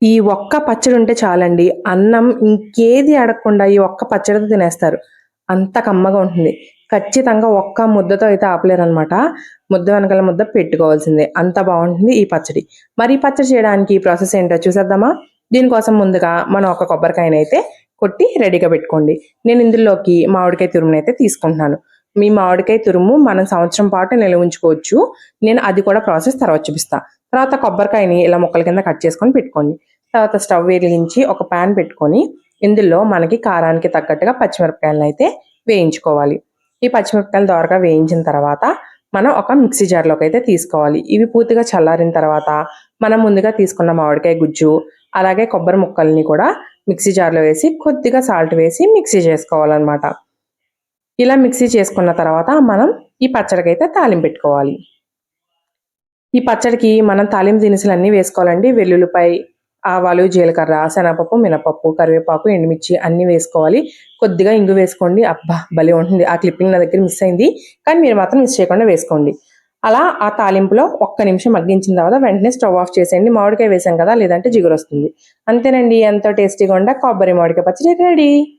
ఈ ఒక్క పచ్చడి ఉంటే చాలండి. అన్నం ఇంకేది అడగకుండా ఈ ఒక్క పచ్చడితో తినేస్తారు. అంత కమ్మగా ఉంటుంది. ఖచ్చితంగా ఒక్క ముద్దతో అయితే ఆపలేరనమాట. ముద్ద వెనకాల ముద్ద పెట్టుకోవాల్సిందే. అంత బావుంటుంది ఈ పచ్చడి. మరి ఈ పచ్చడి చేయడానికి ప్రాసెస్ ఏంటో చూసేద్దామా? దీనికోసం ముందుగా మనం ఒక కొబ్బరికాయనైతే కొట్టి రెడీగా పెట్టుకోండి. నేను ఇందులోకి మామిడికాయ తురుమునైతే తీసుకుంటున్నాను. మీ మామిడికాయ తురుము మనం సంవత్సరం పాటు నిల్వ ఉంచుకోవచ్చు. నేను అది కూడా ప్రాసెస్ తర్వాత చూపిస్తా. తర్వాత కొబ్బరికాయని ఇలా ముక్కల కింద కట్ చేసుకొని పెట్టుకోండి. తర్వాత స్టవ్ వెలిగించి ఒక పాన్ పెట్టుకొని ఇందులో మనకి కారానికి తగ్గట్టుగా పచ్చిమిరపకాయలను అయితే వేయించుకోవాలి. ఈ పచ్చిమిరపకాయలు దోరగా వేయించిన తర్వాత మనం ఒక మిక్సీ జార్లోకి అయితే తీసుకోవాలి. ఇవి పూర్తిగా చల్లారిన తర్వాత మనం ముందుగా తీసుకున్న మామిడికాయ గుజ్జు అలాగే కొబ్బరి ముక్కల్ని కూడా మిక్సీ జార్లో వేసి కొద్దిగా సాల్ట్ వేసి మిక్సీ చేసుకోవాలన్నమాట. ఇలా మిక్సీ చేసుకున్న తర్వాత మనం ఈ పచ్చడికి అయితే తాలింపు పెట్టుకోవాలి. ఈ పచ్చడికి మనం తాలింపు దినుసులు అన్నీ వేసుకోవాలండి. వెల్లుల్లిపాయ, ఆవాలు, జీలకర్ర, శనగపప్పు, మినపప్పు, కరివేపాకు, ఎండుమిర్చి అన్నీ వేసుకోవాలి. కొద్దిగా ఇంగు వేసుకోండి. అబ్బా! భలే ఉంటుంది. ఆ క్లిప్పింగ్ నా దగ్గర మిస్ అయింది. కానీ మీరు మాత్రం మిస్ చేయకుండా వేసుకోండి. అలా ఆ తాలింపులో ఒక్క నిమిషం మగ్గించిన తర్వాత వెంటనే స్టవ్ ఆఫ్ చేసేయండి. మామిడికాయ వేసాం కదా, లేదంటే జిగురొస్తుంది. అంతేనండి, ఎంతో టేస్టీగా ఉండే కొబ్బరి మామిడికాయ పచ్చడి రెడీ.